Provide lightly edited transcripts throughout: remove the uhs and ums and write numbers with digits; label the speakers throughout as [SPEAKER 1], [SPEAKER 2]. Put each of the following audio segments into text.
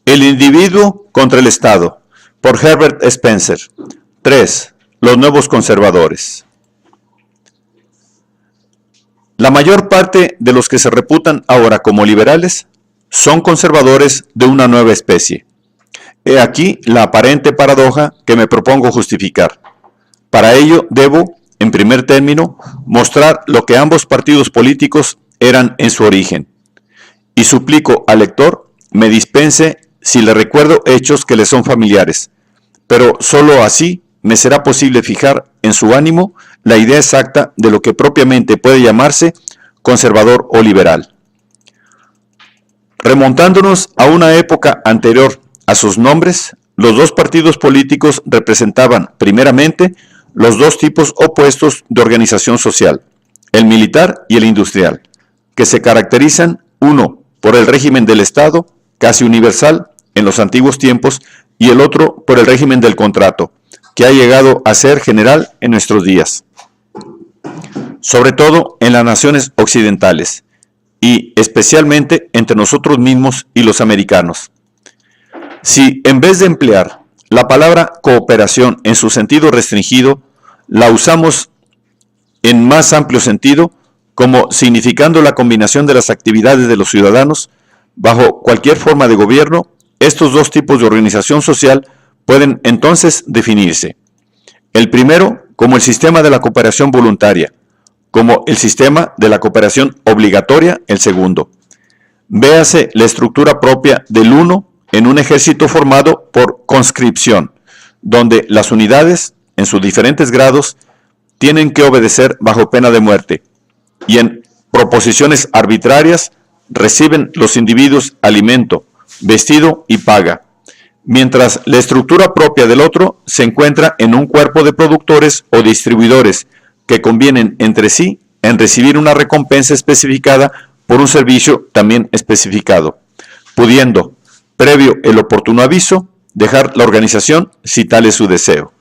[SPEAKER 1] El individuo contra el Estado, por Herbert Spencer. 3. Los nuevos conservadores. La mayor parte de los que se reputan ahora como liberales son conservadores de una nueva especie. He aquí la aparente paradoja que me propongo justificar. Para ello debo, en primer término, mostrar lo que ambos partidos políticos eran en su origen. Y suplico al lector me dispense si le recuerdo hechos que le son familiares, pero sólo así me será posible fijar en su ánimo la idea exacta de lo que propiamente puede llamarse conservador o liberal. Remontándonos a una época anterior a sus nombres, los dos partidos políticos representaban, primeramente, los dos tipos opuestos de organización social, el militar y el industrial, que se caracterizan, uno, por el régimen del Estado, casi universal en los antiguos tiempos, y el otro por el régimen del contrato, que ha llegado a ser general en nuestros días, sobre todo en las naciones occidentales, y especialmente entre nosotros mismos y los americanos. Si en vez de emplear la palabra cooperación en su sentido restringido, la usamos en más amplio sentido, como significando la combinación de las actividades de los ciudadanos bajo cualquier forma de gobierno, estos dos tipos de organización social pueden entonces definirse. El primero como el sistema de la cooperación voluntaria, como el sistema de la cooperación obligatoria, el segundo. Véase la estructura propia del uno en un ejército formado por conscripción, donde las unidades, en sus diferentes grados, tienen que obedecer bajo pena de muerte, y en proposiciones arbitrarias reciben los individuos alimento, vestido y paga, mientras la estructura propia del otro se encuentra en un cuerpo de productores o distribuidores que convienen entre sí en recibir una recompensa especificada por un servicio también especificado, pudiendo, previo el oportuno aviso, dejar la organización si tal es su deseo.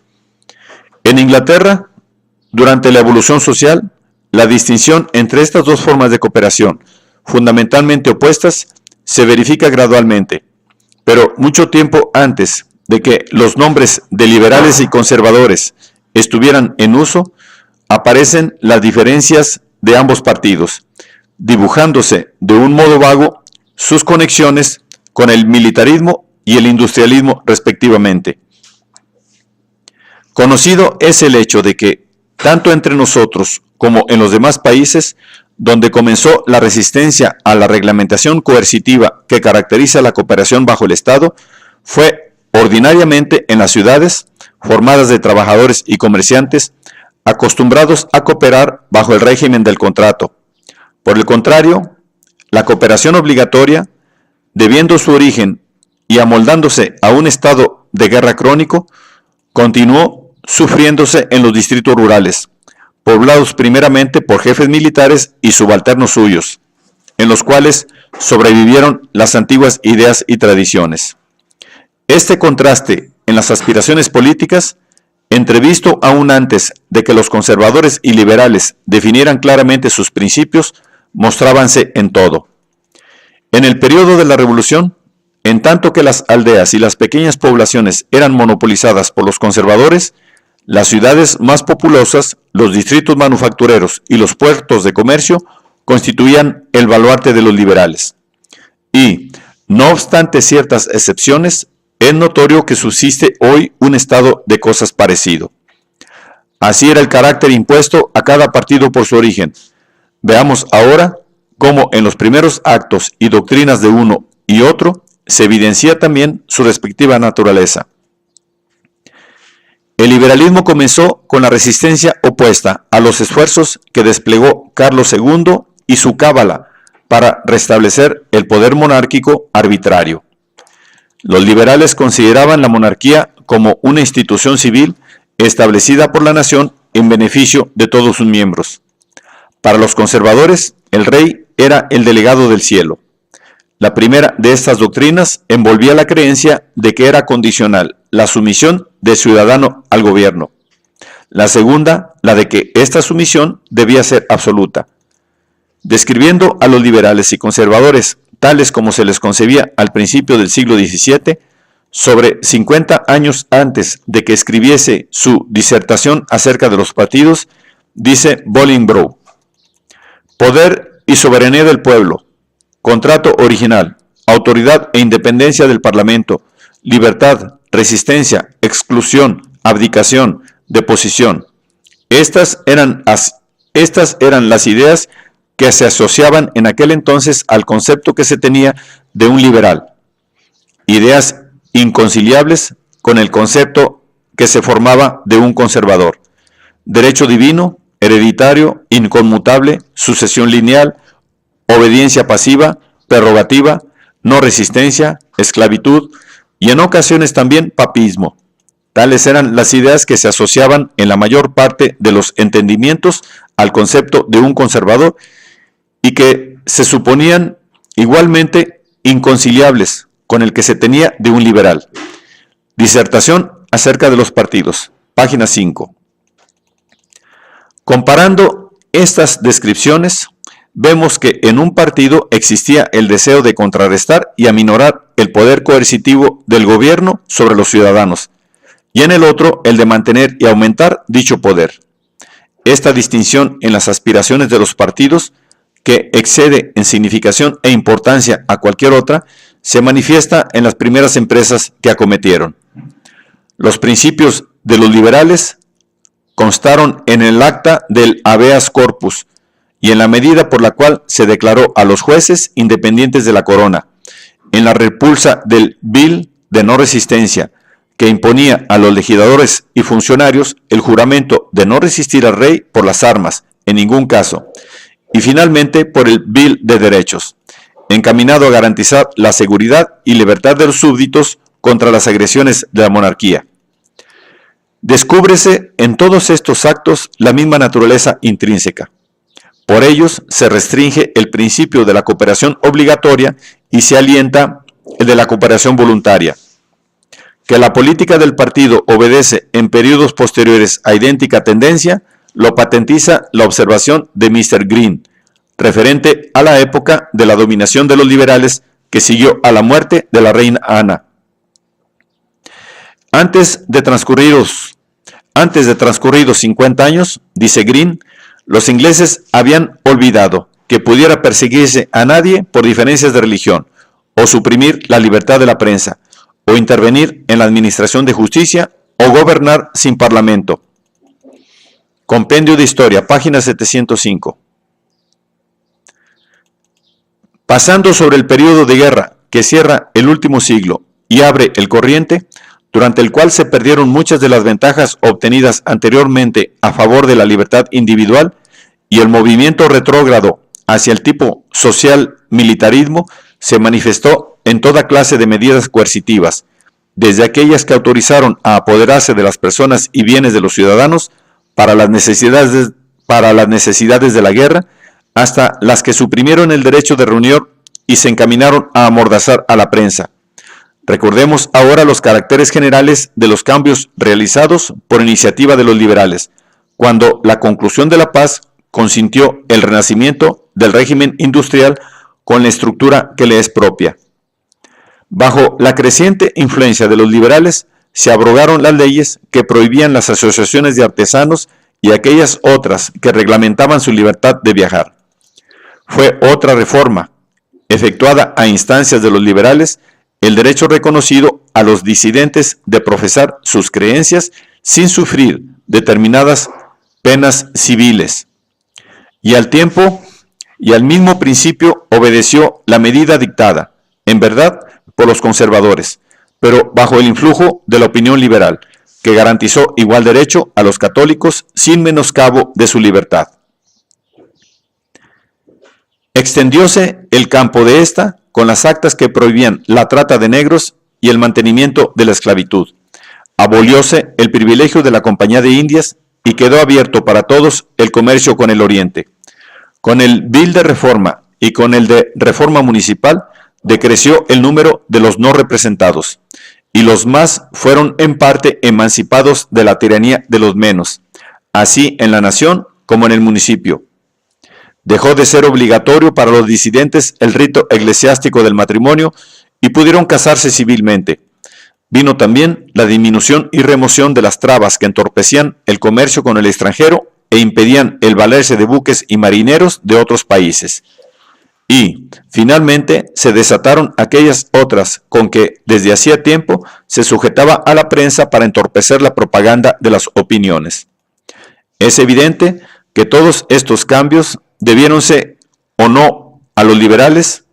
[SPEAKER 1] En Inglaterra, durante la evolución social, la distinción entre estas dos formas de cooperación, fundamentalmente opuestas, se verifica gradualmente, pero mucho tiempo antes de que los nombres de liberales y conservadores estuvieran en uso, aparecen las diferencias de ambos partidos, dibujándose de un modo vago sus conexiones con el militarismo y el industrialismo respectivamente. Conocido es el hecho de que, tanto entre nosotros como en los demás países, donde comenzó la resistencia a la reglamentación coercitiva que caracteriza la cooperación bajo el Estado, fue ordinariamente en las ciudades, formadas de trabajadores y comerciantes, acostumbrados a cooperar bajo el régimen del contrato. Por el contrario, la cooperación obligatoria, debiendo su origen y amoldándose a un estado de guerra crónico, continuó sufriéndose en los distritos rurales, poblados primeramente por jefes militares y subalternos suyos, en los cuales sobrevivieron las antiguas ideas y tradiciones. Este contraste en las aspiraciones políticas, entrevisto aún antes de que los conservadores y liberales definieran claramente sus principios, mostrábanse en todo. En el periodo de la Revolución, en tanto que las aldeas y las pequeñas poblaciones eran monopolizadas por los conservadores, las ciudades más populosas, los distritos manufactureros y los puertos de comercio constituían el baluarte de los liberales. Y, no obstante ciertas excepciones, es notorio que subsiste hoy un estado de cosas parecido. Así era el carácter impuesto a cada partido por su origen. Veamos ahora cómo en los primeros actos y doctrinas de uno y otro se evidencia también su respectiva naturaleza. El liberalismo comenzó con la resistencia opuesta a los esfuerzos que desplegó Carlos II y su cábala para restablecer el poder monárquico arbitrario. Los liberales consideraban la monarquía como una institución civil establecida por la nación en beneficio de todos sus miembros. Para los conservadores, el rey era el delegado del cielo. La primera de estas doctrinas envolvía la creencia de que era condicional la sumisión del ciudadano al gobierno. La segunda, la de que esta sumisión debía ser absoluta. Describiendo a los liberales y conservadores tales como se les concebía al principio del siglo XVII, sobre 50 años antes de que escribiese su disertación acerca de los partidos, dice Bolingbroke: poder y soberanía del pueblo, contrato original, autoridad e independencia del Parlamento, libertad, resistencia, exclusión, abdicación, deposición. Estas eran las ideas que se asociaban en aquel entonces al concepto que se tenía de un liberal. Ideas inconciliables con el concepto que se formaba de un conservador. Derecho divino, hereditario, inconmutable, sucesión lineal, obediencia pasiva, prerrogativa, no resistencia, esclavitud y en ocasiones también papismo. Tales eran las ideas que se asociaban en la mayor parte de los entendimientos al concepto de un conservador y que se suponían igualmente inconciliables con el que se tenía de un liberal. Disertación acerca de los partidos, página 5. Comparando estas descripciones, vemos que en un partido existía el deseo de contrarrestar y aminorar el poder coercitivo del gobierno sobre los ciudadanos, y en el otro el de mantener y aumentar dicho poder. Esta distinción en las aspiraciones de los partidos, que excede en significación e importancia a cualquier otra, se manifiesta en las primeras empresas que acometieron. Los principios de los liberales constaron en el acta del habeas corpus y en la medida por la cual se declaró a los jueces independientes de la corona, en la repulsa del bill de no resistencia, que imponía a los legisladores y funcionarios el juramento de no resistir al rey por las armas, en ningún caso, y finalmente por el bill de derechos, encaminado a garantizar la seguridad y libertad de los súbditos contra las agresiones de la monarquía. Descúbrese en todos estos actos la misma naturaleza intrínseca. Por ellos se restringe el principio de la cooperación obligatoria y se alienta el de la cooperación voluntaria. Que la política del partido obedece en periodos posteriores a idéntica tendencia, lo patentiza la observación de Mr. Green, referente a la época de la dominación de los liberales que siguió a la muerte de la reina Ana. Antes de transcurridos 50 años, dice Green, los ingleses habían olvidado que pudiera perseguirse a nadie por diferencias de religión, o suprimir la libertad de la prensa, o intervenir en la administración de justicia, o gobernar sin parlamento. Compendio de Historia, página 705. Pasando sobre el periodo de guerra que cierra el último siglo y abre el corriente, durante el cual se perdieron muchas de las ventajas obtenidas anteriormente a favor de la libertad individual, y el movimiento retrógrado hacia el tipo social militarismo se manifestó en toda clase de medidas coercitivas, desde aquellas que autorizaron a apoderarse de las personas y bienes de los ciudadanos para las necesidades de la guerra, hasta las que suprimieron el derecho de reunión y se encaminaron a amordazar a la prensa. Recordemos ahora los caracteres generales de los cambios realizados por iniciativa de los liberales, cuando la conclusión de la paz consintió el renacimiento del régimen industrial con la estructura que le es propia. Bajo la creciente influencia de los liberales, se abrogaron las leyes que prohibían las asociaciones de artesanos y aquellas otras que reglamentaban su libertad de viajar. Fue otra reforma, efectuada a instancias de los liberales, el derecho reconocido a los disidentes de profesar sus creencias sin sufrir determinadas penas civiles. Y al tiempo y al mismo principio obedeció la medida dictada, en verdad, por los conservadores, pero bajo el influjo de la opinión liberal, que garantizó igual derecho a los católicos sin menoscabo de su libertad. Extendióse el campo de esta con las actas que prohibían la trata de negros y el mantenimiento de la esclavitud. Abolióse el privilegio de la Compañía de Indias y quedó abierto para todos el comercio con el Oriente. Con el Bill de Reforma y con el de Reforma Municipal decreció el número de los no representados, y los más fueron en parte emancipados de la tiranía de los menos, así en la nación como en el municipio. Dejó de ser obligatorio para los disidentes el rito eclesiástico del matrimonio y pudieron casarse civilmente. Vino también la disminución y remoción de las trabas que entorpecían el comercio con el extranjero e impedían el valerse de buques y marineros de otros países. Y, finalmente, se desataron aquellas otras con que, desde hacía tiempo, se sujetaba a la prensa para entorpecer la propaganda de las opiniones. Es evidente que todos estos cambios, debiéronse o no a los liberales,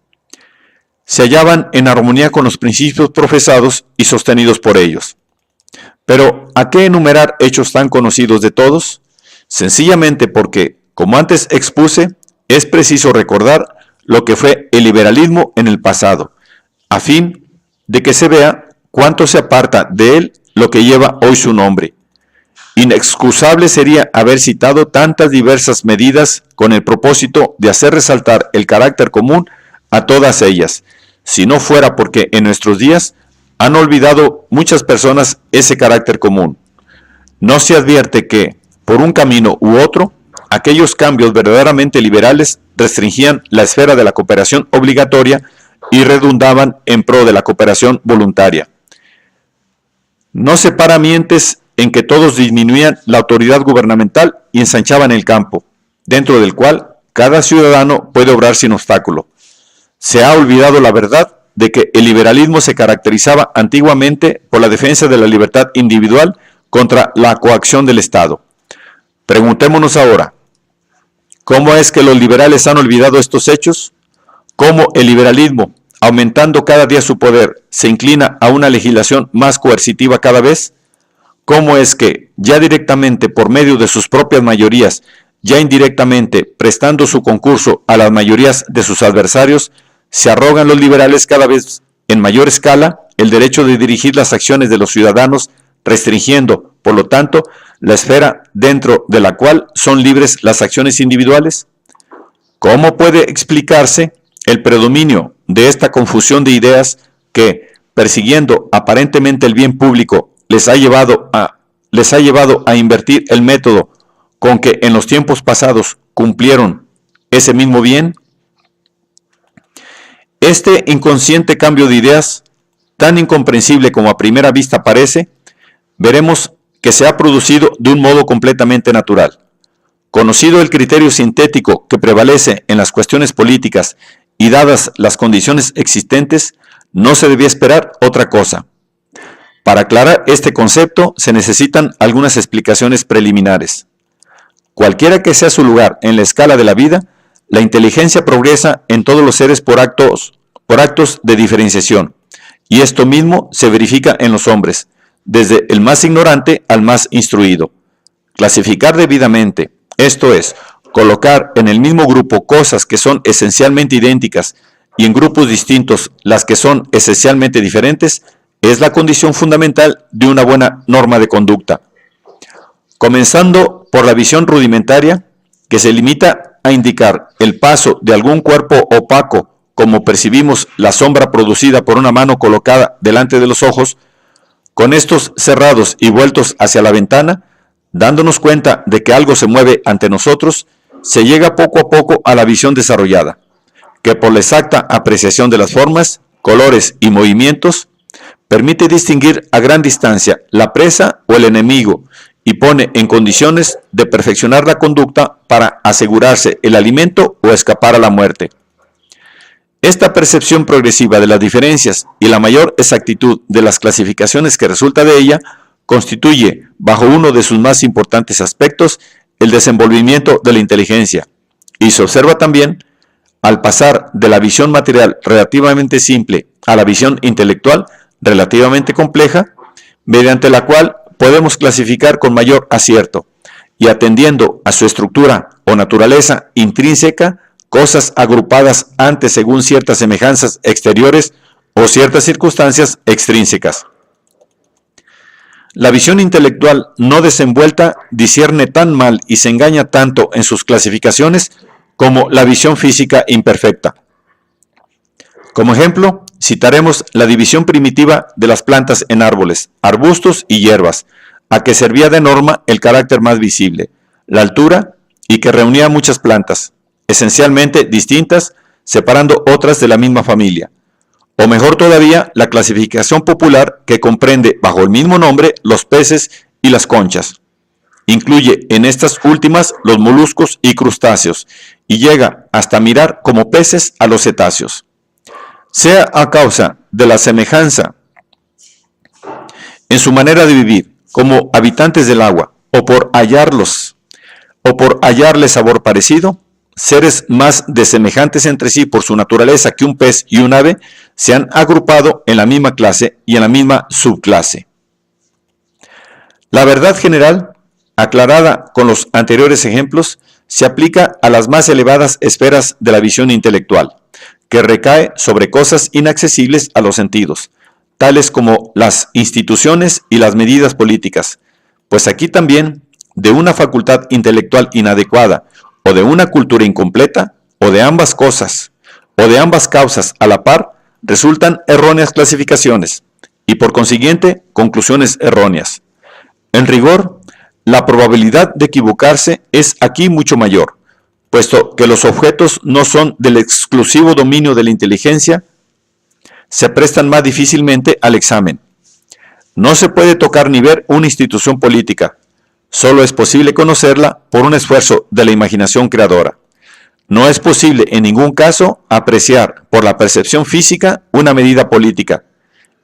[SPEAKER 1] se hallaban en armonía con los principios profesados y sostenidos por ellos. Pero, ¿a qué enumerar hechos tan conocidos de todos? Sencillamente porque, como antes expuse, es preciso recordar lo que fue el liberalismo en el pasado, a fin de que se vea cuánto se aparta de él lo que lleva hoy su nombre. Inexcusable sería haber citado tantas diversas medidas con el propósito de hacer resaltar el carácter común a todas ellas, si no fuera porque en nuestros días han olvidado muchas personas ese carácter común. No se advierte que, por un camino u otro, aquellos cambios verdaderamente liberales restringían la esfera de la cooperación obligatoria y redundaban en pro de la cooperación voluntaria. No se para mientes en que todos disminuían la autoridad gubernamental y ensanchaban el campo, dentro del cual cada ciudadano puede obrar sin obstáculo. Se ha olvidado la verdad de que el liberalismo se caracterizaba antiguamente por la defensa de la libertad individual contra la coacción del Estado. Preguntémonos ahora, ¿cómo es que los liberales han olvidado estos hechos? ¿Cómo el liberalismo, aumentando cada día su poder, se inclina a una legislación más coercitiva cada vez? ¿Cómo es que, ya directamente por medio de sus propias mayorías, ya indirectamente prestando su concurso a las mayorías de sus adversarios, se arrogan los liberales cada vez en mayor escala el derecho de dirigir las acciones de los ciudadanos, restringiendo, por lo tanto, la esfera dentro de la cual son libres las acciones individuales? ¿Cómo puede explicarse el predominio de esta confusión de ideas que, persiguiendo aparentemente el bien público, les ha llevado a invertir el método con que en los tiempos pasados cumplieron ese mismo bien? Este inconsciente cambio de ideas, tan incomprensible como a primera vista parece, veremos que se ha producido de un modo completamente natural. Conocido el criterio sintético que prevalece en las cuestiones políticas y dadas las condiciones existentes, no se debía esperar otra cosa. Para aclarar este concepto se necesitan algunas explicaciones preliminares. Cualquiera que sea su lugar en la escala de la vida, la inteligencia progresa en todos los seres por actos de diferenciación, y esto mismo se verifica en los hombres, desde el más ignorante al más instruido. Clasificar debidamente, esto es, colocar en el mismo grupo cosas que son esencialmente idénticas y en grupos distintos las que son esencialmente diferentes, es la condición fundamental de una buena norma de conducta. Comenzando por la visión rudimentaria, que se limita a indicar el paso de algún cuerpo opaco, como percibimos la sombra producida por una mano colocada delante de los ojos, con estos cerrados y vueltos hacia la ventana, dándonos cuenta de que algo se mueve ante nosotros, se llega poco a poco a la visión desarrollada, que por la exacta apreciación de las formas, colores y movimientos, permite distinguir a gran distancia la presa o el enemigo y pone en condiciones de perfeccionar la conducta para asegurarse el alimento o escapar a la muerte. Esta percepción progresiva de las diferencias y la mayor exactitud de las clasificaciones que resulta de ella constituye, bajo uno de sus más importantes aspectos, el desenvolvimiento de la inteligencia, y se observa también, al pasar de la visión material relativamente simple a la visión intelectual relativamente compleja, mediante la cual podemos clasificar con mayor acierto, y atendiendo a su estructura o naturaleza intrínseca, cosas agrupadas antes según ciertas semejanzas exteriores o ciertas circunstancias extrínsecas. La visión intelectual no desenvuelta discierne tan mal y se engaña tanto en sus clasificaciones como la visión física imperfecta. Como ejemplo, citaremos la división primitiva de las plantas en árboles, arbustos y hierbas, a que servía de norma el carácter más visible, la altura, y que reunía muchas plantas, esencialmente distintas, separando otras de la misma familia. O mejor todavía, la clasificación popular que comprende bajo el mismo nombre los peces y las conchas. Incluye en estas últimas los moluscos y crustáceos y llega hasta mirar como peces a los cetáceos. Sea a causa de la semejanza en su manera de vivir como habitantes del agua o por hallarles sabor parecido, seres más desemejantes entre sí por su naturaleza que un pez y un ave se han agrupado en la misma clase y en la misma subclase. La verdad general, aclarada con los anteriores ejemplos, se aplica a las más elevadas esferas de la visión intelectual, que recae sobre cosas inaccesibles a los sentidos, tales como las instituciones y las medidas políticas, pues aquí también, de una facultad intelectual inadecuada, o de una cultura incompleta, o de ambas cosas, o de ambas causas a la par, resultan erróneas clasificaciones, y por consiguiente, conclusiones erróneas. En rigor, la probabilidad de equivocarse es aquí mucho mayor, puesto que los objetos no son del exclusivo dominio de la inteligencia, se prestan más difícilmente al examen. No se puede tocar ni ver una institución política, solo es posible conocerla por un esfuerzo de la imaginación creadora. No es posible en ningún caso apreciar por la percepción física una medida política.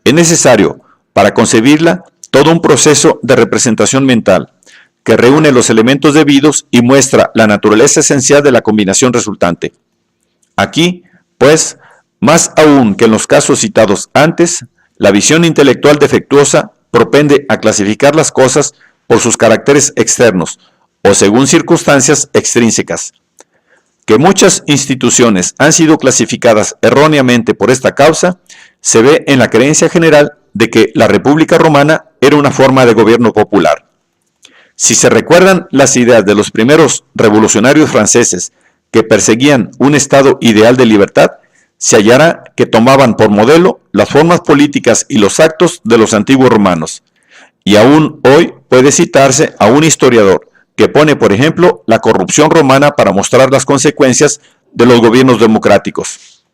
[SPEAKER 1] Es necesario, para concebirla, todo un proceso de representación mental, que reúne los elementos debidos y muestra la naturaleza esencial de la combinación resultante. Aquí, pues, más aún que en los casos citados antes, la visión intelectual defectuosa propende a clasificar las cosas por sus caracteres externos o según circunstancias extrínsecas. Que muchas instituciones han sido clasificadas erróneamente por esta causa, se ve en la creencia general de que la República Romana era una forma de gobierno popular. Si se recuerdan las ideas de los primeros revolucionarios franceses que perseguían un estado ideal de libertad, se hallará que tomaban por modelo las formas políticas y los actos de los antiguos romanos. Y aún hoy puede citarse a un historiador que pone, por ejemplo, la corrupción romana para mostrar las consecuencias de los gobiernos democráticos.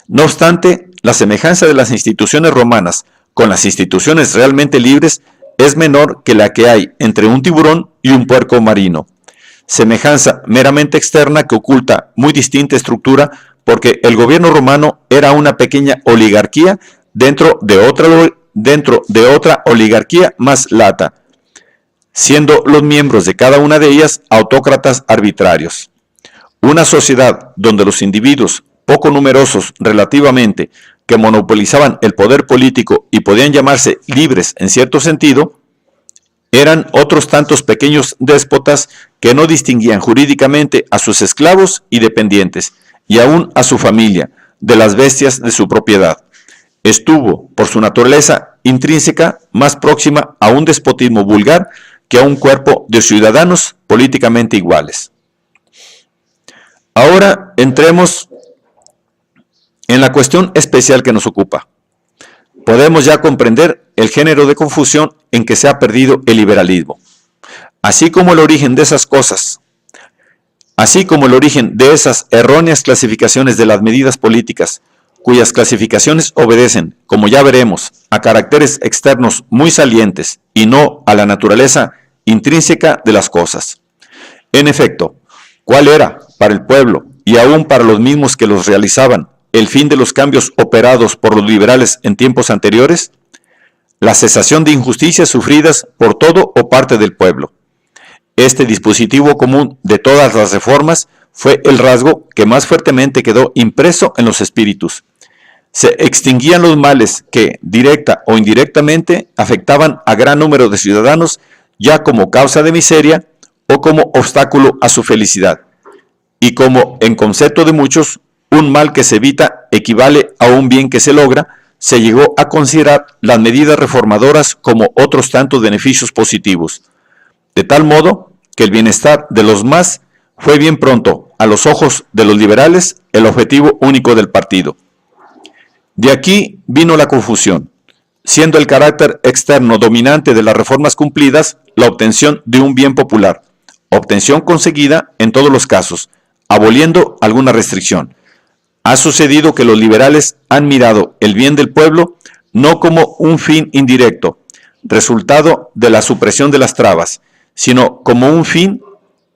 [SPEAKER 1] No obstante, la semejanza de las instituciones romanas con las instituciones realmente libres es menor que la que hay entre un tiburón y un puerco marino. Semejanza meramente externa que oculta muy distinta estructura porque el gobierno romano era una pequeña oligarquía dentro de otra oligarquía más lata, siendo los miembros de cada una de ellas autócratas arbitrarios. Una sociedad donde los individuos, poco numerosos relativamente, que monopolizaban el poder político y podían llamarse libres en cierto sentido, eran otros tantos pequeños déspotas que no distinguían jurídicamente a sus esclavos y dependientes, y aún a su familia, de las bestias de su propiedad. Estuvo, por su naturaleza intrínseca, más próxima a un despotismo vulgar que a un cuerpo de ciudadanos políticamente iguales. Ahora entremos en la cuestión especial que nos ocupa. Podemos ya comprender el género de confusión en que se ha perdido el liberalismo, así como el origen de esas cosas, así como el origen de esas erróneas clasificaciones de las medidas políticas, cuyas clasificaciones obedecen, como ya veremos, a caracteres externos muy salientes y no a la naturaleza intrínseca de las cosas. En efecto, ¿cuál era, para el pueblo y aún para los mismos que los realizaban, el fin de los cambios operados por los liberales en tiempos anteriores? La cesación de injusticias sufridas por todo o parte del pueblo. Este dispositivo común de todas las reformas fue el rasgo que más fuertemente quedó impreso en los espíritus. Se extinguían los males que, directa o indirectamente, afectaban a gran número de ciudadanos ya como causa de miseria o como obstáculo a su felicidad, y como, en concepto de muchos, un mal que se evita equivale a un bien que se logra, se llegó a considerar las medidas reformadoras como otros tantos beneficios positivos, de tal modo que el bienestar de los más fue bien pronto, a los ojos de los liberales, el objetivo único del partido. De aquí vino la confusión, siendo el carácter externo dominante de las reformas cumplidas la obtención de un bien popular, obtención conseguida en todos los casos, aboliendo alguna restricción. Ha sucedido que los liberales han mirado el bien del pueblo no como un fin indirecto, resultado de la supresión de las trabas, sino como un fin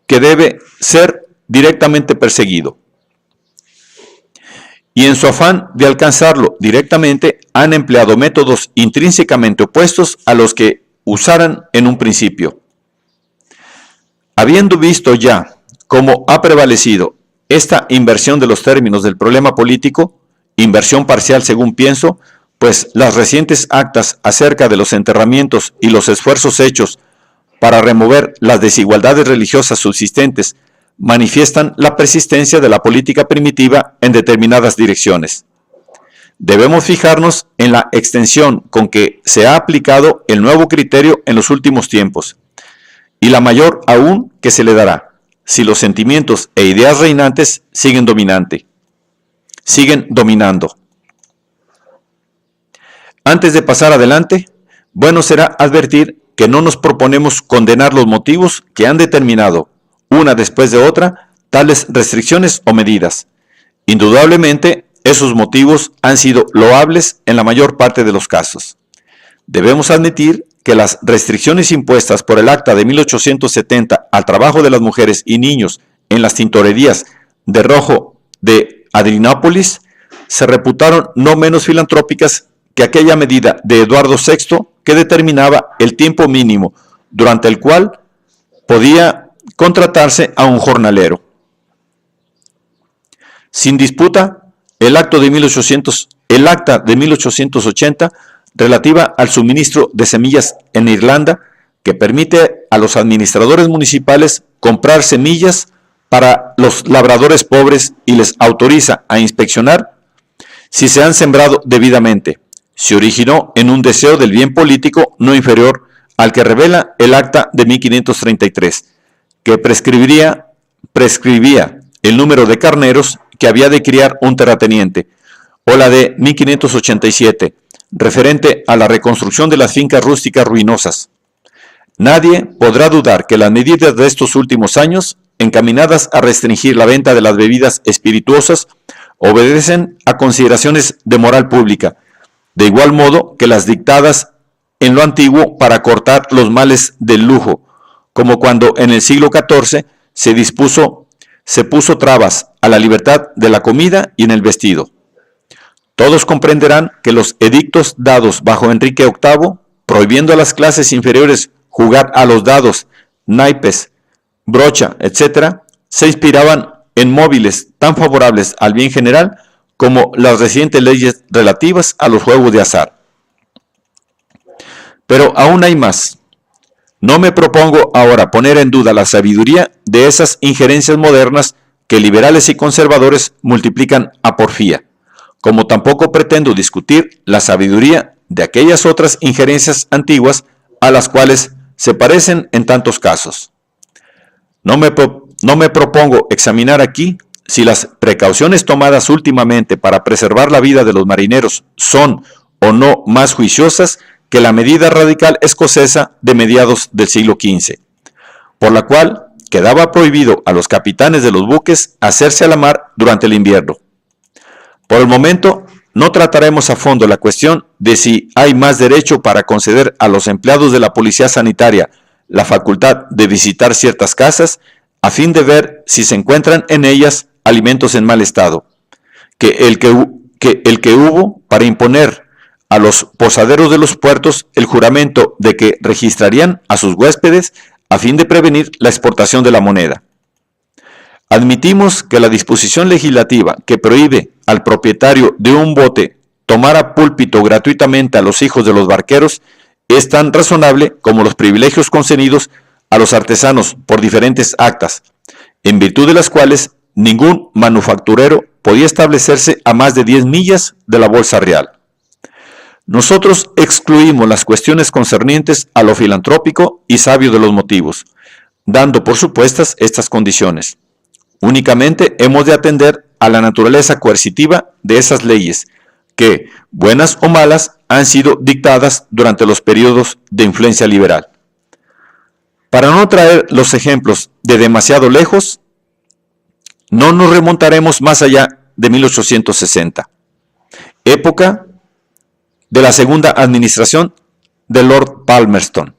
[SPEAKER 1] que debe ser directamente perseguido. Y en su afán de alcanzarlo directamente, han empleado métodos intrínsecamente opuestos a los que usaran en un principio. Habiendo visto ya cómo ha prevalecido esta inversión de los términos del problema político, inversión parcial según pienso, pues las recientes actas acerca de los enterramientos y los esfuerzos hechos para remover las desigualdades religiosas subsistentes manifiestan la persistencia de la política primitiva en determinadas direcciones. Debemos fijarnos en la extensión con que se ha aplicado el nuevo criterio en los últimos tiempos, y la mayor aún que se le dará, si los sentimientos e ideas reinantes siguen dominando. Antes de pasar adelante, bueno será advertir que no nos proponemos condenar los motivos que han determinado, una después de otra, tales restricciones o medidas. Indudablemente, esos motivos han sido loables en la mayor parte de los casos. Debemos admitir que las restricciones impuestas por el Acta de 1870 al trabajo de las mujeres y niños en las tintorerías de rojo de Adrianópolis se reputaron no menos filantrópicas que aquella medida de Eduardo VI que determinaba el tiempo mínimo durante el cual podía contratarse a un jornalero. Sin disputa, el acta de 1880 relativa al suministro de semillas en Irlanda, que permite a los administradores municipales comprar semillas para los labradores pobres y les autoriza a inspeccionar si se han sembrado debidamente, se originó en un deseo del bien político no inferior al que revela el acta de 1533, que prescribía el número de carneros que había de criar un terrateniente, o la de 1587, referente a la reconstrucción de las fincas rústicas ruinosas. Nadie podrá dudar que las medidas de estos últimos años, encaminadas a restringir la venta de las bebidas espirituosas, obedecen a consideraciones de moral pública, de igual modo que las dictadas en lo antiguo para cortar los males del lujo, como cuando en el siglo XIV se puso trabas a la libertad de la comida y en el vestido. Todos comprenderán que los edictos dados bajo Enrique VIII, prohibiendo a las clases inferiores jugar a los dados, naipes, brocha, etc., se inspiraban en móviles tan favorables al bien general como las recientes leyes relativas a los juegos de azar. Pero aún hay más. No me propongo ahora poner en duda la sabiduría de esas injerencias modernas que liberales y conservadores multiplican a porfía, como tampoco pretendo discutir la sabiduría de aquellas otras injerencias antiguas a las cuales se parecen en tantos casos. No me propongo examinar aquí si las precauciones tomadas últimamente para preservar la vida de los marineros son o no más juiciosas que la medida radical escocesa de mediados del siglo XV, por la cual quedaba prohibido a los capitanes de los buques hacerse a la mar durante el invierno. Por el momento, no trataremos a fondo la cuestión de si hay más derecho para conceder a los empleados de la policía sanitaria la facultad de visitar ciertas casas a fin de ver si se encuentran en ellas alimentos en mal estado, que el que hubo para imponer a los posaderos de los puertos el juramento de que registrarían a sus huéspedes a fin de prevenir la exportación de la moneda. Admitimos que la disposición legislativa que prohíbe al propietario de un bote tomar a púlpito gratuitamente a los hijos de los barqueros es tan razonable como los privilegios concedidos a los artesanos por diferentes actas, en virtud de las cuales ningún manufacturero podía establecerse a más de 10 millas de la bolsa real. Nosotros excluimos las cuestiones concernientes a lo filantrópico y sabio de los motivos, dando por supuestas estas condiciones. Únicamente hemos de atender a la naturaleza coercitiva de esas leyes, que, buenas o malas, han sido dictadas durante los periodos de influencia liberal. Para no traer los ejemplos de demasiado lejos, No nos remontaremos más allá de 1860, época de la segunda administración de Lord Palmerston.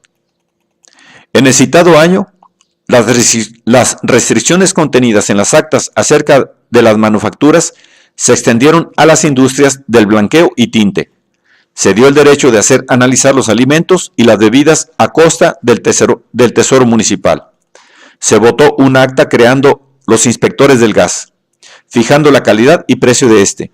[SPEAKER 1] En el citado año, las restricciones contenidas en las actas acerca de las manufacturas se extendieron a las industrias del blanqueo y tinte. Se dio el derecho de hacer analizar los alimentos y las bebidas a costa del tesoro municipal. Se votó un acta creando los inspectores del gas, fijando la calidad y precio de este,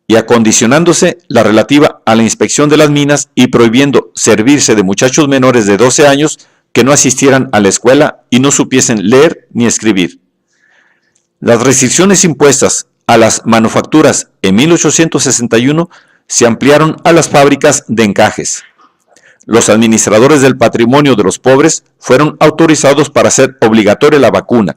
[SPEAKER 1] y acondicionándose la relativa a la inspección de las minas y prohibiendo servirse de muchachos menores de 12 años que no asistieran a la escuela y no supiesen leer ni escribir. Las restricciones impuestas a las manufacturas en 1861 se ampliaron a las fábricas de encajes. Los administradores del patrimonio de los pobres fueron autorizados para hacer obligatoria la vacuna,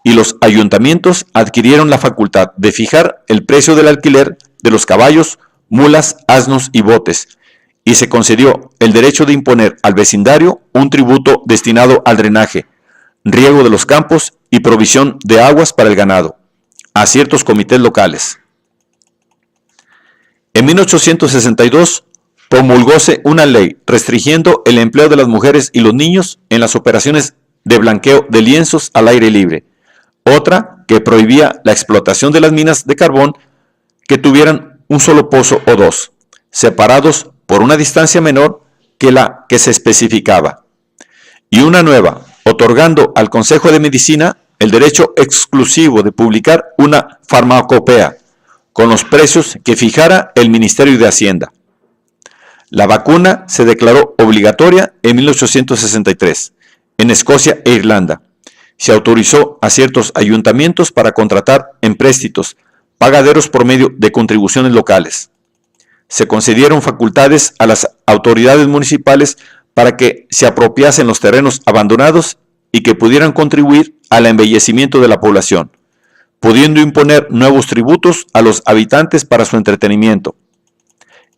[SPEAKER 1] y los ayuntamientos adquirieron la facultad de fijar el precio del alquiler de los caballos, mulas, asnos y botes, y se concedió el derecho de imponer al vecindario un tributo destinado al drenaje, riego de los campos y provisión de aguas para el ganado, a ciertos comités locales. En 1862 promulgóse una ley restringiendo el empleo de las mujeres y los niños en las operaciones de blanqueo de lienzos al aire libre, otra que prohibía la explotación de las minas de carbón que tuvieran un solo pozo o dos, separados por una distancia menor que la que se especificaba, y una nueva, otorgando al Consejo de Medicina el derecho exclusivo de publicar una farmacopea con los precios que fijara el Ministerio de Hacienda. La vacuna se declaró obligatoria en 1863 en Escocia e Irlanda. Se autorizó a ciertos ayuntamientos para contratar empréstitos, pagaderos por medio de contribuciones locales. Se concedieron facultades a las autoridades municipales para que se apropiasen los terrenos abandonados y que pudieran contribuir al embellecimiento de la población, pudiendo imponer nuevos tributos a los habitantes para su entretenimiento.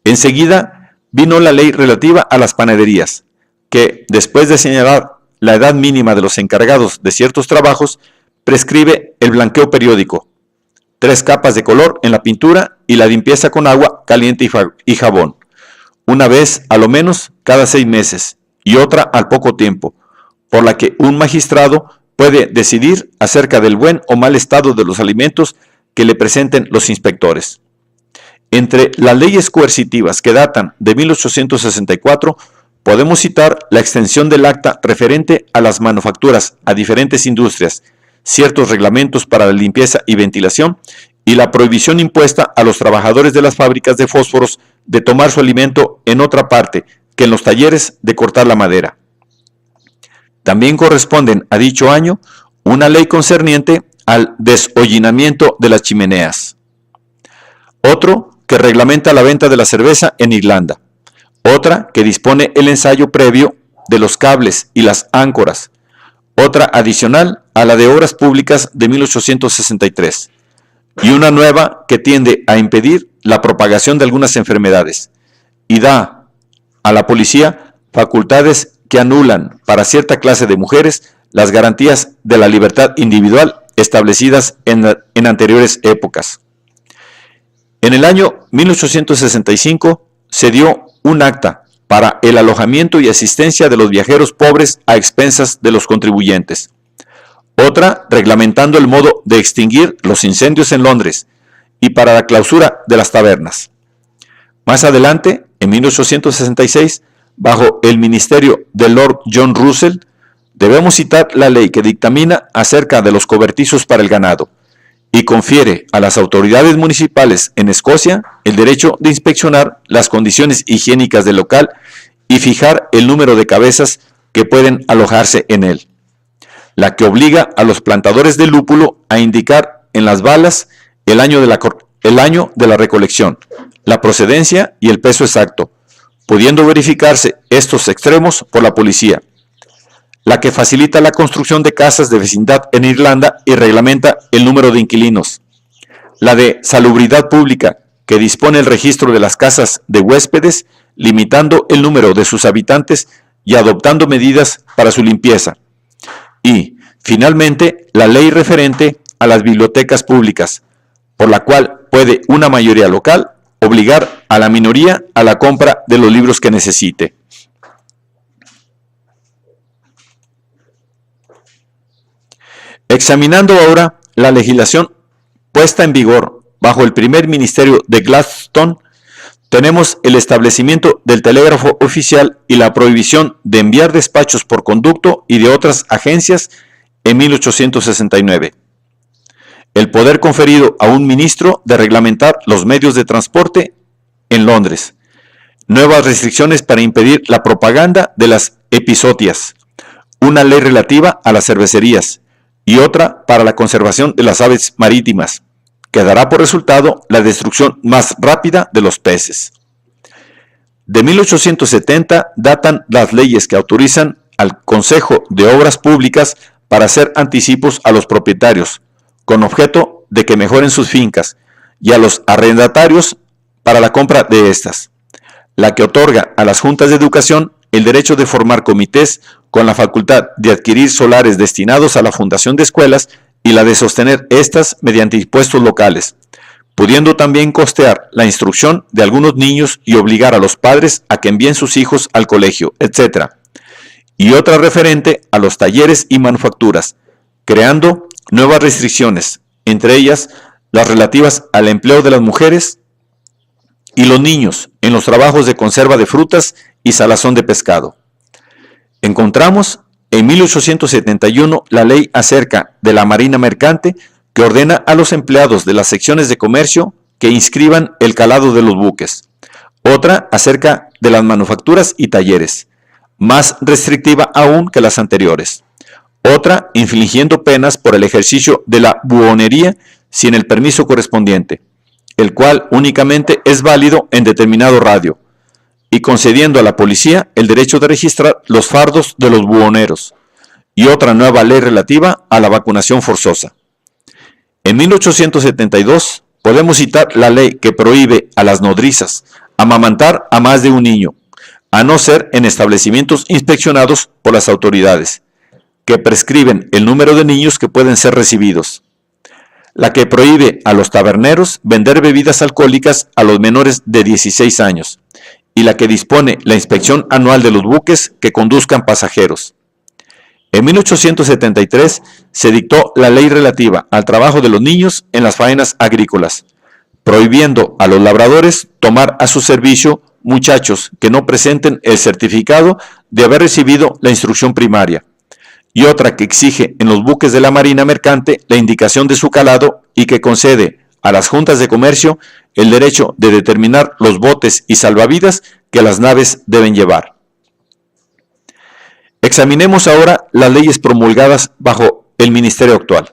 [SPEAKER 1] Enseguida vino la ley relativa a las panaderías, que, después de señalar la edad mínima de los encargados de ciertos trabajos, prescribe el blanqueo periódico, 3 capas de color en la pintura y la limpieza con agua caliente y jabón, una vez a lo menos cada 6 meses y otra al poco tiempo, por la que un magistrado puede decidir acerca del buen o mal estado de los alimentos que le presenten los inspectores. Entre las leyes coercitivas que datan de 1864, podemos citar la extensión del acta referente a las manufacturas a diferentes industrias, ciertos reglamentos para la limpieza y ventilación, y la prohibición impuesta a los trabajadores de las fábricas de fósforos de tomar su alimento en otra parte que en los talleres de cortar la madera. También corresponden a dicho año una ley concerniente al deshollinamiento de las chimeneas. Otro que reglamenta la venta de la cerveza en Irlanda. Otra que dispone el ensayo previo de los cables y las áncoras. Otra adicional a la de obras públicas de 1863. Y una nueva que tiende a impedir la propagación de algunas enfermedades y da a la policía facultades que anulan para cierta clase de mujeres las garantías de la libertad individual establecidas en anteriores épocas. En el año 1865 se dio un acta para el alojamiento y asistencia de los viajeros pobres a expensas de los contribuyentes. Otra reglamentando el modo de extinguir los incendios en Londres y para la clausura de las tabernas. Más adelante, en 1866, bajo el ministerio de Lord John Russell, debemos citar la ley que dictamina acerca de los cobertizos para el ganado y confiere a las autoridades municipales en Escocia el derecho de inspeccionar las condiciones higiénicas del local y fijar el número de cabezas que pueden alojarse en él. La que obliga a los plantadores de lúpulo a indicar en las balas el año de la recolección, la procedencia y el peso exacto, pudiendo verificarse estos extremos por la policía. La que facilita la construcción de casas de vecindad en Irlanda y reglamenta el número de inquilinos. La de salubridad pública, que dispone el registro de las casas de huéspedes, limitando el número de sus habitantes y adoptando medidas para su limpieza. Y, finalmente, la ley referente a las bibliotecas públicas, por la cual puede una mayoría local obligar a la minoría a la compra de los libros que necesite. Examinando ahora la legislación puesta en vigor bajo el primer ministerio de Gladstone, tenemos el establecimiento del telégrafo oficial y la prohibición de enviar despachos por conducto y de otras agencias en 1869. El poder conferido a un ministro de reglamentar los medios de transporte en Londres. Nuevas restricciones para impedir la propaganda de las episotias. Una ley relativa a las cervecerías y otra para la conservación de las aves marítimas, que dará por resultado la destrucción más rápida de los peces. De 1870 datan las leyes que autorizan al Consejo de Obras Públicas para hacer anticipos a los propietarios, con objeto de que mejoren sus fincas, y a los arrendatarios para la compra de estas. La que otorga a las juntas de educación el derecho de formar comités con la facultad de adquirir solares destinados a la fundación de escuelas y la de sostener estas mediante impuestos locales, pudiendo también costear la instrucción de algunos niños y obligar a los padres a que envíen sus hijos al colegio, etc. Y otra referente a los talleres y manufacturas, creando nuevas restricciones, entre ellas las relativas al empleo de las mujeres y los niños en los trabajos de conserva de frutas y salazón de pescado. Encontramos en 1871 la ley acerca de la marina mercante que ordena a los empleados de las secciones de comercio que inscriban el calado de los buques. Otra acerca de las manufacturas y talleres, más restrictiva aún que las anteriores. Otra infligiendo penas por el ejercicio de la buhonería sin el permiso correspondiente, el cual únicamente es válido en determinado radio, y concediendo a la policía el derecho de registrar los fardos de los buhoneros, y otra nueva ley relativa a la vacunación forzosa. En 1872 podemos citar la ley que prohíbe a las nodrizas amamantar a más de un niño, a no ser en establecimientos inspeccionados por las autoridades, que prescriben el número de niños que pueden ser recibidos. La que prohíbe a los taberneros vender bebidas alcohólicas a los menores de 16 años, y la que dispone la inspección anual de los buques que conduzcan pasajeros. En 1873 se dictó la ley relativa al trabajo de los niños en las faenas agrícolas, prohibiendo a los labradores tomar a su servicio muchachos que no presenten el certificado de haber recibido la instrucción primaria, y otra que exige en los buques de la marina mercante la indicación de su calado y que concede a las juntas de comercio el derecho de determinar los botes y salvavidas que las naves deben llevar. Examinemos ahora las leyes promulgadas bajo el ministerio actual.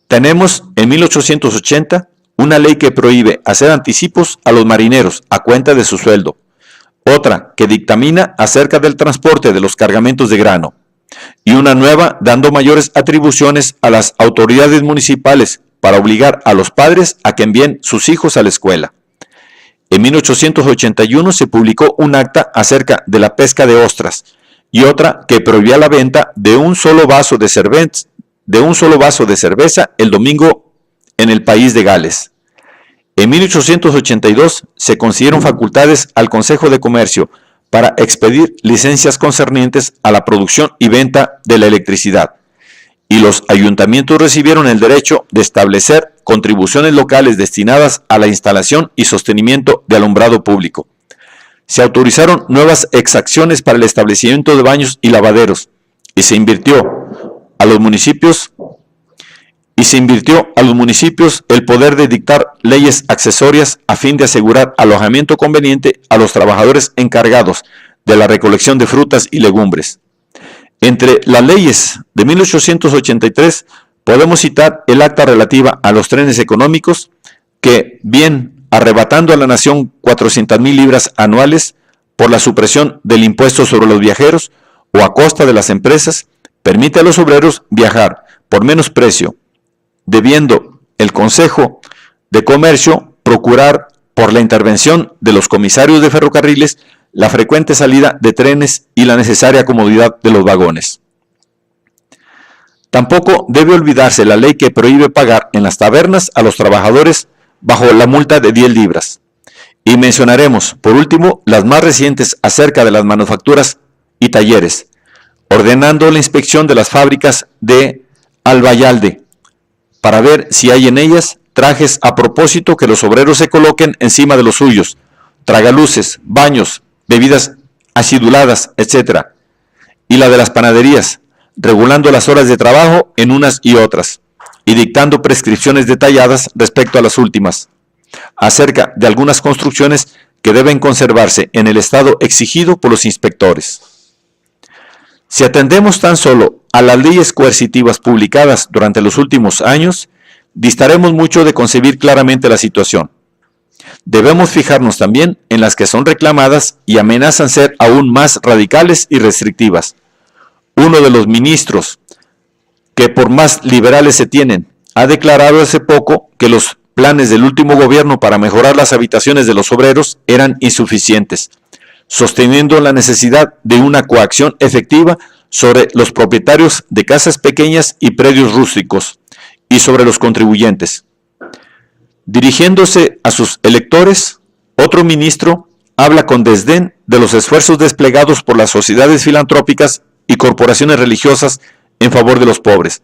[SPEAKER 1] Tenemos en 1880 una ley que prohíbe hacer anticipos a los marineros a cuenta de su sueldo, otra que dictamina acerca del transporte de los cargamentos de grano, y una nueva dando mayores atribuciones a las autoridades municipales para obligar a los padres a que envíen sus hijos a la escuela. En 1881 se publicó un acta acerca de la pesca de ostras y otra que prohibía la venta de un solo vaso de cerveza el domingo en el país de Gales. En 1882 se concedieron facultades al Consejo de Comercio para expedir licencias concernientes a la producción y venta de la electricidad, y los ayuntamientos recibieron el derecho de establecer contribuciones locales destinadas a la instalación y sostenimiento de alumbrado público. Se autorizaron nuevas exacciones para el establecimiento de baños y lavaderos, y se invirtió a los municipios el poder de dictar leyes accesorias a fin de asegurar alojamiento conveniente a los trabajadores encargados de la recolección de frutas y legumbres. Entre las leyes de 1883 podemos citar el acta relativa a los trenes económicos que, bien arrebatando a la nación 400,000 libras anuales por la supresión del impuesto sobre los viajeros o a costa de las empresas, permite a los obreros viajar por menos precio, debiendo el Consejo de Comercio procurar, por la intervención de los comisarios de ferrocarriles, la frecuente salida de trenes y la necesaria comodidad de los vagones. Tampoco debe olvidarse la ley que prohíbe pagar en las tabernas a los trabajadores bajo la multa de 10 libras. Y mencionaremos, por último, las más recientes acerca de las manufacturas y talleres, ordenando la inspección de las fábricas de Albayalde para ver si hay en ellas trajes a propósito que los obreros se coloquen encima de los suyos, tragaluces, baños, bebidas aciduladas, etc. Y la de las panaderías, regulando las horas de trabajo en unas y otras, y dictando prescripciones detalladas respecto a las últimas, acerca de algunas construcciones que deben conservarse en el estado exigido por los inspectores. Si atendemos tan solo a las leyes coercitivas publicadas durante los últimos años, distaremos mucho de concebir claramente la situación. Debemos fijarnos también en las que son reclamadas y amenazan ser aún más radicales y restrictivas. Uno de los ministros, que por más liberales se tienen, ha declarado hace poco que los planes del último gobierno para mejorar las habitaciones de los obreros eran insuficientes, sosteniendo la necesidad de una coacción efectiva sobre los propietarios de casas pequeñas y predios rústicos y sobre los contribuyentes. Dirigiéndose a sus electores, otro ministro habla con desdén de los esfuerzos desplegados por las sociedades filantrópicas y corporaciones religiosas en favor de los pobres,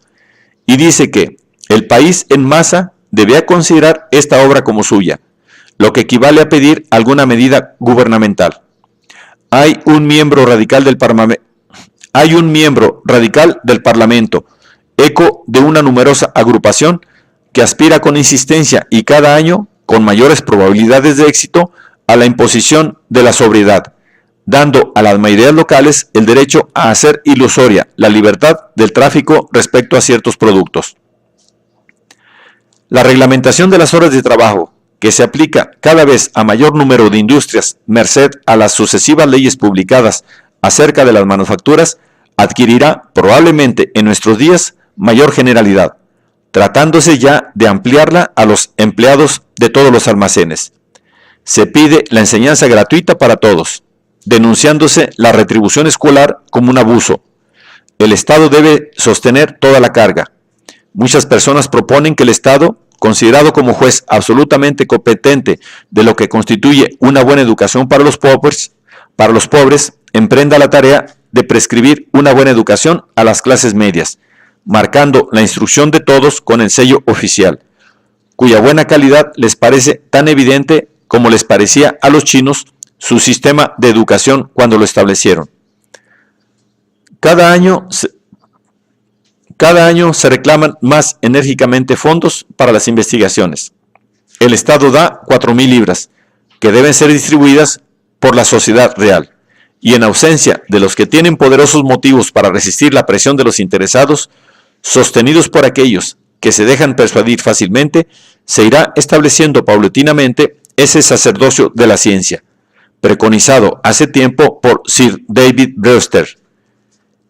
[SPEAKER 1] y dice que el país en masa debía considerar esta obra como suya, lo que equivale a pedir alguna medida gubernamental. Hay un miembro radical del Parlamento, eco de una numerosa agrupación que aspira con insistencia y cada año con mayores probabilidades de éxito a la imposición de la sobriedad, dando a las mayorías locales el derecho a hacer ilusoria la libertad del tráfico respecto a ciertos productos. La reglamentación de las horas de trabajo, que se aplica cada vez a mayor número de industrias merced a las sucesivas leyes publicadas acerca de las manufacturas, adquirirá probablemente en nuestros días mayor generalidad, tratándose ya de ampliarla a los empleados de todos los almacenes. Se pide la enseñanza gratuita para todos, denunciándose la retribución escolar como un abuso. El Estado debe sostener toda la carga. Muchas personas proponen que el Estado, considerado como juez absolutamente competente de lo que constituye una buena educación para los pobres, emprenda la tarea de prescribir una buena educación a las clases medias, marcando la instrucción de todos con el sello oficial, cuya buena calidad les parece tan evidente como les parecía a los chinos su sistema de educación cuando lo establecieron. Cada año se reclaman más enérgicamente fondos para las investigaciones. El Estado da 4.000 libras, que deben ser distribuidas por la sociedad real, y en ausencia de los que tienen poderosos motivos para resistir la presión de los interesados, sostenidos por aquellos que se dejan persuadir fácilmente, se irá estableciendo paulatinamente ese sacerdocio de la ciencia, preconizado hace tiempo por Sir David Brewster.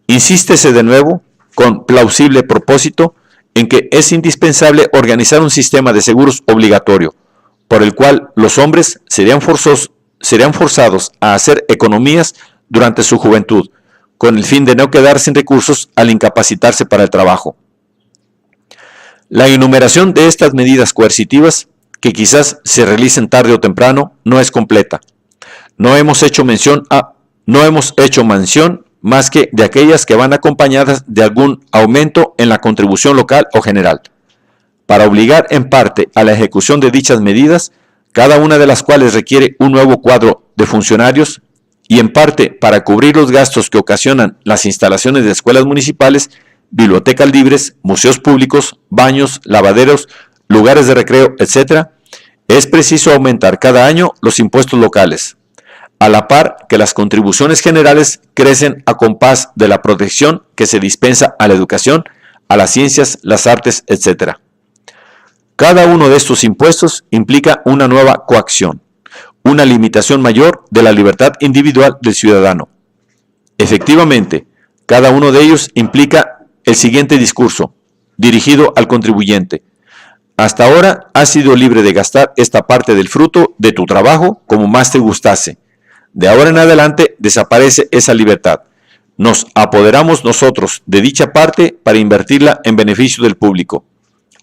[SPEAKER 1] Insístese de nuevo, con plausible propósito, en que es indispensable organizar un sistema de seguros obligatorio, por el cual los hombres serían forzados a hacer economías durante su juventud, con el fin de no quedar sin recursos al incapacitarse para el trabajo. La enumeración de estas medidas coercitivas, que quizás se realicen tarde o temprano, no es completa. No hemos hecho mención más que de aquellas que van acompañadas de algún aumento en la contribución local o general, para obligar en parte a la ejecución de dichas medidas, cada una de las cuales requiere un nuevo cuadro de funcionarios, y en parte para cubrir los gastos que ocasionan las instalaciones de escuelas municipales, bibliotecas libres, museos públicos, baños, lavaderos, lugares de recreo, etc., es preciso aumentar cada año los impuestos locales, a la par que las contribuciones generales crecen a compás de la protección que se dispensa a la educación, a las ciencias, las artes, etc. Cada uno de estos impuestos implica una nueva coacción, una limitación mayor de la libertad individual del ciudadano. Efectivamente, cada uno de ellos implica el siguiente discurso, dirigido al contribuyente. Hasta ahora has sido libre de gastar esta parte del fruto de tu trabajo como más te gustase. De ahora en adelante desaparece esa libertad. nos apoderamos nosotros de dicha parte para invertirla en beneficio del público.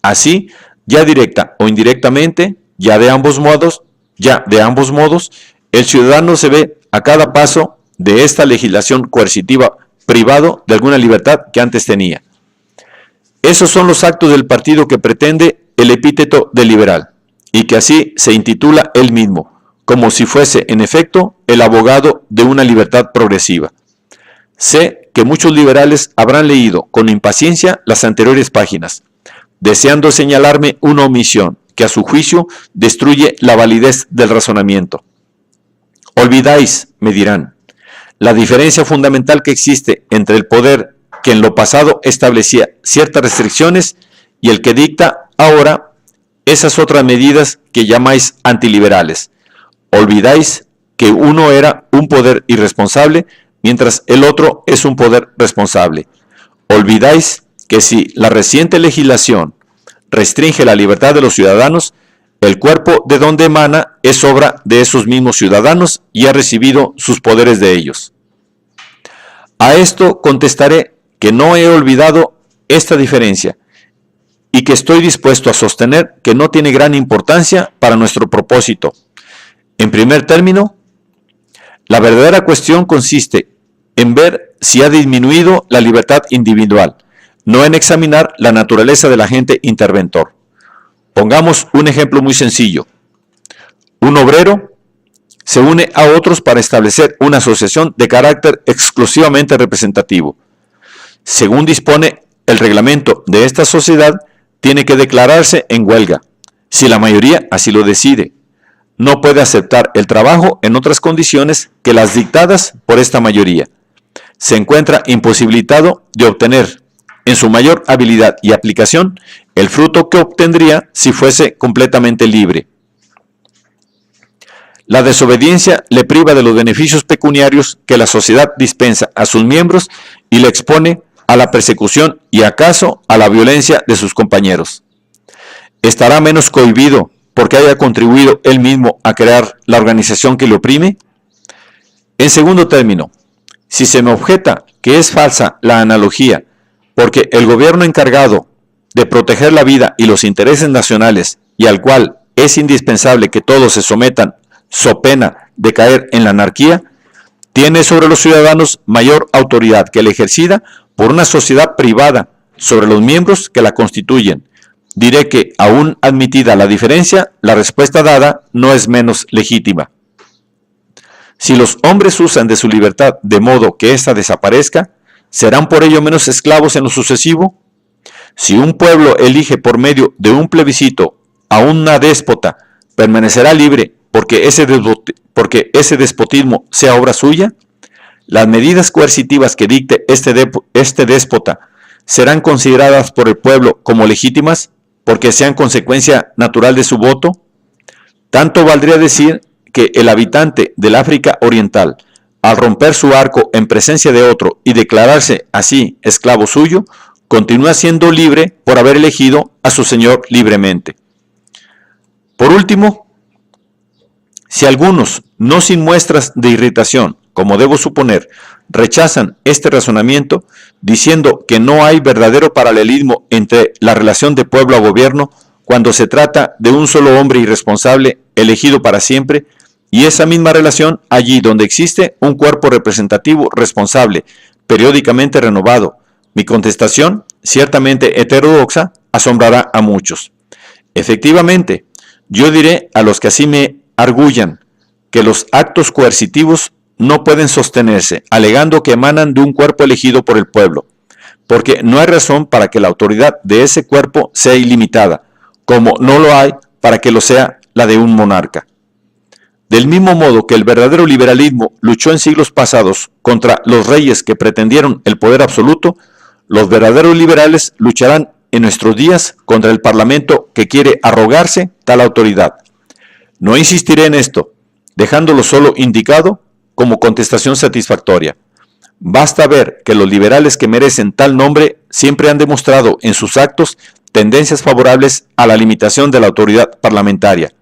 [SPEAKER 1] Así, ya directa o indirectamente, ya de ambos modos, el ciudadano se ve a cada paso de esta legislación coercitiva privado de alguna libertad que antes tenía. Esos son los actos del partido que pretende el epíteto de liberal, y que así se intitula él mismo, como si fuese, en efecto, el abogado de una libertad progresiva. Sé que muchos liberales habrán leído con impaciencia las anteriores páginas, deseando señalarme una omisión que a su juicio destruye la validez del razonamiento. Olvidáis, me dirán, la diferencia fundamental que existe entre el poder que en lo pasado establecía ciertas restricciones y el que dicta ahora esas otras medidas que llamáis antiliberales. Olvidáis que uno era un poder irresponsable, mientras el otro es un poder responsable. Olvidáis que si la reciente legislación restringe la libertad de los ciudadanos, el cuerpo de donde emana es obra de esos mismos ciudadanos y ha recibido sus poderes de ellos. A esto contestaré que no he olvidado esta diferencia y que estoy dispuesto a sostener que no tiene gran importancia para nuestro propósito. En primer término, la verdadera cuestión consiste en ver si ha disminuido la libertad individual, no en examinar la naturaleza del agente interventor. Pongamos un ejemplo muy sencillo. Un obrero se une a otros para establecer una asociación de carácter exclusivamente representativo. Según dispone el reglamento de esta sociedad, tiene que declararse en huelga, si la mayoría así lo decide. No puede aceptar el trabajo en otras condiciones que las dictadas por esta mayoría. Se encuentra imposibilitado de obtener, en su mayor habilidad y aplicación, el fruto que obtendría si fuese completamente libre. La desobediencia le priva de los beneficios pecuniarios que la sociedad dispensa a sus miembros y le expone a la persecución y acaso a la violencia de sus compañeros. ¿Estará menos cohibido porque haya contribuido él mismo a crear la organización que le oprime? En segundo término, si se me objeta que es falsa la analogía, porque el gobierno encargado de proteger la vida y los intereses nacionales y al cual es indispensable que todos se sometan so pena de caer en la anarquía, tiene sobre los ciudadanos mayor autoridad que la ejercida por una sociedad privada sobre los miembros que la constituyen. Diré que, aún admitida la diferencia, la respuesta dada no es menos legítima. Si los hombres usan de su libertad de modo que ésta desaparezca, ¿serán por ello menos esclavos en lo sucesivo? Si un pueblo elige por medio de un plebiscito a una déspota, ¿permanecerá libre porque ese despotismo sea obra suya? Las medidas coercitivas que dicte este déspota serán consideradas por el pueblo como legítimas porque sean consecuencia natural de su voto. Tanto valdría decir que el habitante del África Oriental, al romper su arco en presencia de otro y declararse así esclavo suyo, continúa siendo libre por haber elegido a su señor libremente. Por último, si algunos, no sin muestras de irritación, como debo suponer, rechazan este razonamiento, diciendo que no hay verdadero paralelismo entre la relación de pueblo a gobierno cuando se trata de un solo hombre irresponsable elegido para siempre, y esa misma relación allí donde existe un cuerpo representativo responsable, periódicamente renovado, mi contestación, ciertamente heterodoxa, asombrará a muchos. Efectivamente, yo diré a los que así me arguyan que los actos coercitivos no pueden sostenerse, alegando que emanan de un cuerpo elegido por el pueblo, porque no hay razón para que la autoridad de ese cuerpo sea ilimitada, como no lo hay para que lo sea la de un monarca. Del mismo modo que el verdadero liberalismo luchó en siglos pasados contra los reyes que pretendieron el poder absoluto, los verdaderos liberales lucharán en nuestros días contra el Parlamento que quiere arrogarse tal autoridad. No insistiré en esto, dejándolo solo indicado como contestación satisfactoria. Basta ver que los liberales que merecen tal nombre siempre han demostrado en sus actos tendencias favorables a la limitación de la autoridad parlamentaria.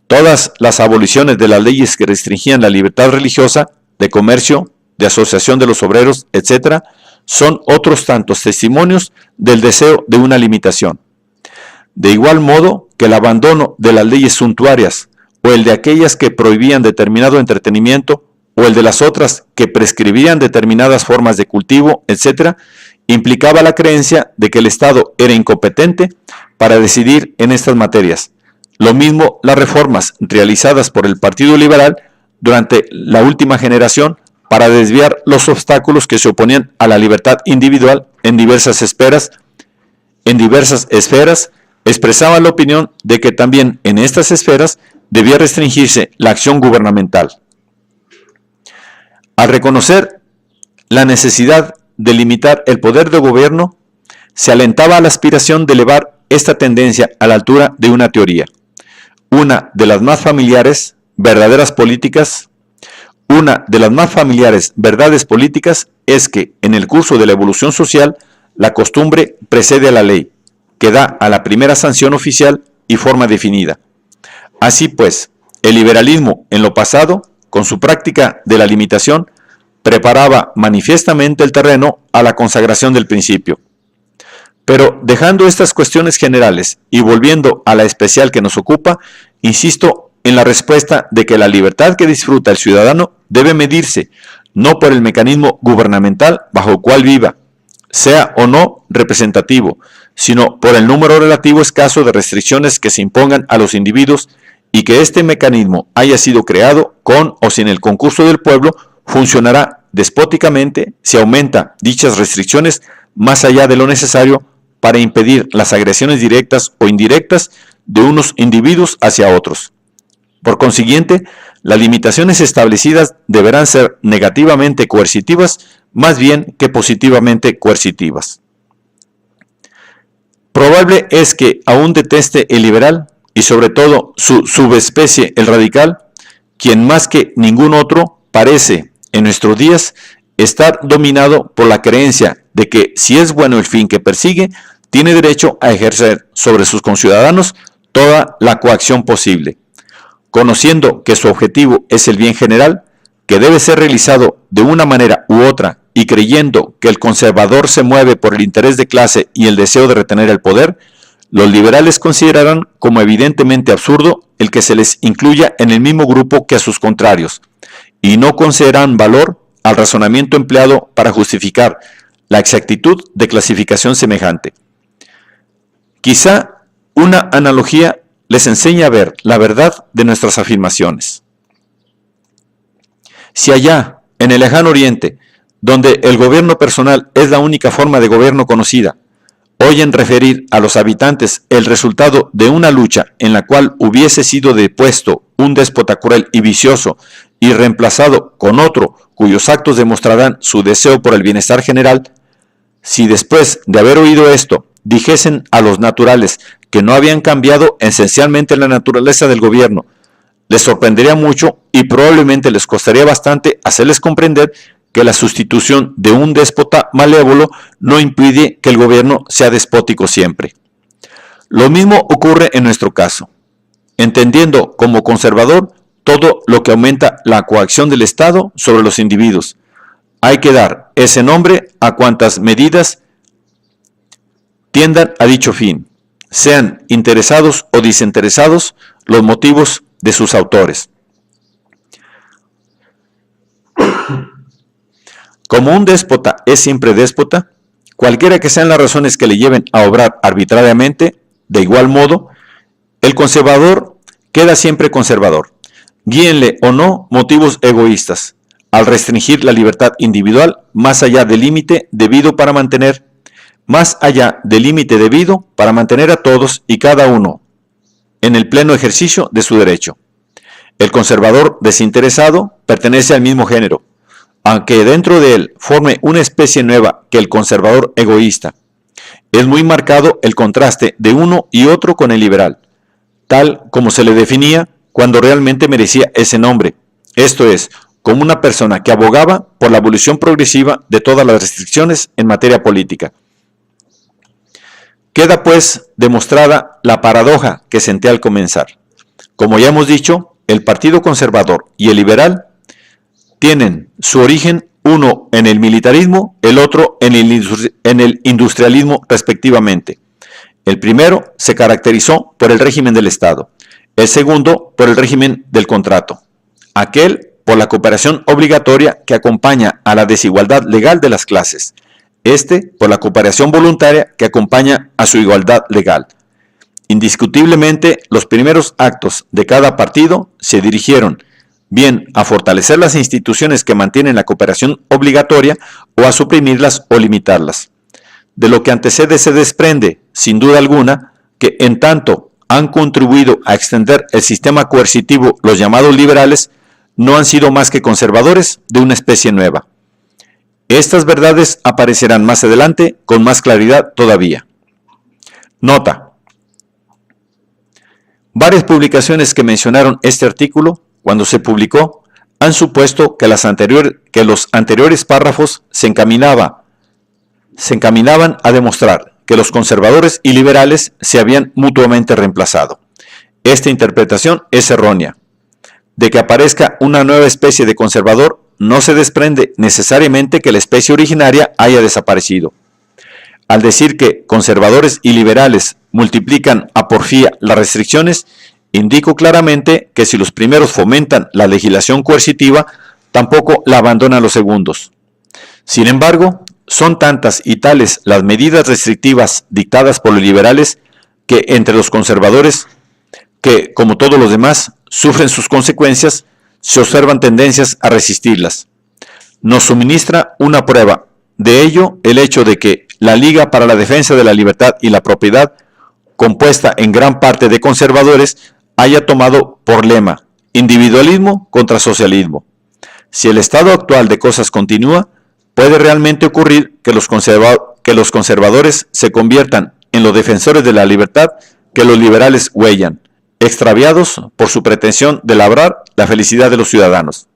[SPEAKER 1] Todas las aboliciones de las leyes que restringían la libertad religiosa, de comercio, de asociación de los obreros, etc., son otros tantos testimonios del deseo de una limitación. De igual modo que el abandono de las leyes suntuarias o el de aquellas que prohibían determinado entretenimiento o el de las otras que prescribían determinadas formas de cultivo, etc., implicaba la creencia de que el Estado era incompetente para decidir en estas materias. Lo mismo las reformas realizadas por el Partido Liberal durante la última generación para desviar los obstáculos que se oponían a la libertad individual en diversas esferas, expresaban la opinión de que también en estas esferas debía restringirse la acción gubernamental. Al reconocer la necesidad de limitar el poder de gobierno, se alentaba la aspiración de elevar esta tendencia a la altura de una teoría, una de las más familiares verdades políticas es que en el curso de la evolución social la costumbre precede a la ley, que da a la primera sanción oficial y forma definida. Así pues, el liberalismo en lo pasado, con su práctica de la limitación, preparaba manifiestamente el terreno a la consagración del principio. Pero dejando estas cuestiones generales y volviendo a la especial que nos ocupa, insisto en la respuesta de que la libertad que disfruta el ciudadano debe medirse no por el mecanismo gubernamental bajo el cual viva, sea o no representativo, sino por el número relativo escaso de restricciones que se impongan a los individuos y que este mecanismo haya sido creado con o sin el concurso del pueblo, funcionará despóticamente si aumenta dichas restricciones más allá de lo necesario para impedir las agresiones directas o indirectas de unos individuos hacia otros. Por consiguiente, las limitaciones establecidas deberán ser negativamente coercitivas más bien que positivamente coercitivas. Probable es que aún deteste el liberal y sobre todo su subespecie el radical, quien más que ningún otro parece en nuestros días estar dominado por la creencia de que si es bueno el fin que persigue, tiene derecho a ejercer sobre sus conciudadanos toda la coacción posible. Conociendo que su objetivo es el bien general, que debe ser realizado de una manera u otra, y creyendo que el conservador se mueve por el interés de clase y el deseo de retener el poder, los liberales considerarán como evidentemente absurdo el que se les incluya en el mismo grupo que a sus contrarios, y no concederán valor al razonamiento empleado para justificar la exactitud de clasificación semejante. Quizá una analogía les enseña a ver la verdad de nuestras afirmaciones. Si allá, en el lejano oriente, donde el gobierno personal es la única forma de gobierno conocida, oyen referir a los habitantes el resultado de una lucha en la cual hubiese sido depuesto un déspota cruel y vicioso y reemplazado con otro cuyos actos demostrarán su deseo por el bienestar general, si después de haber oído esto dijesen a los naturales que no habían cambiado esencialmente la naturaleza del gobierno, les sorprendería mucho y probablemente les costaría bastante hacerles comprender que la sustitución de un déspota malévolo no impide que el gobierno sea despótico siempre. Lo mismo ocurre en nuestro caso, entendiendo como conservador todo lo que aumenta la coacción del Estado sobre los individuos. Hay que dar ese nombre a cuantas medidas tiendan a dicho fin, sean interesados o desinteresados los motivos de sus autores. Como un déspota es siempre déspota, cualquiera que sean las razones que le lleven a obrar arbitrariamente, de igual modo, el conservador queda siempre conservador, guíenle o no motivos egoístas, al restringir la libertad individual más allá del límite debido para mantener a todos y cada uno en el pleno ejercicio de su derecho. El conservador desinteresado pertenece al mismo género, aunque dentro de él forme una especie nueva que el conservador egoísta. Es muy marcado el contraste de uno y otro con el liberal, tal como se le definía cuando realmente merecía ese nombre, esto es, como una persona que abogaba por la abolición progresiva de todas las restricciones en materia política. Queda pues demostrada la paradoja que senté al comenzar. Como ya hemos dicho, el Partido Conservador y el Liberal tienen su origen uno en el militarismo, el otro en el industrialismo respectivamente. El primero se caracterizó por el régimen del Estado, el segundo por el régimen del contrato, aquel por la cooperación obligatoria que acompaña a la desigualdad legal de las clases, este por la cooperación voluntaria que acompaña a su igualdad legal. Indiscutiblemente, los primeros actos de cada partido se dirigieron bien a fortalecer las instituciones que mantienen la cooperación obligatoria o a suprimirlas o limitarlas. De lo que antecede se desprende, sin duda alguna, que en tanto han contribuido a extender el sistema coercitivo los llamados liberales, no han sido más que conservadores de una especie nueva. Estas verdades aparecerán más adelante con más claridad todavía. Nota. Varias publicaciones que mencionaron este artículo, cuando se publicó, han supuesto que los anteriores párrafos se encaminaban a demostrar que los conservadores y liberales se habían mutuamente reemplazado. Esta interpretación es errónea. De que aparezca una nueva especie de conservador, no se desprende necesariamente que la especie originaria haya desaparecido. Al decir que conservadores y liberales multiplican a porfía las restricciones, indico claramente que si los primeros fomentan la legislación coercitiva, tampoco la abandonan los segundos. Sin embargo, son tantas y tales las medidas restrictivas dictadas por los liberales que entre los conservadores, que, como todos los demás, sufren sus consecuencias, se observan tendencias a resistirlas. Nos suministra una prueba de ello el hecho de que la Liga para la Defensa de la Libertad y la Propiedad, compuesta en gran parte de conservadores, haya tomado por lema individualismo contra socialismo. Si el estado actual de cosas continúa, puede realmente ocurrir que los conservadores se conviertan en los defensores de la libertad que los liberales huellan, extraviados por su pretensión de labrar la felicidad de los ciudadanos.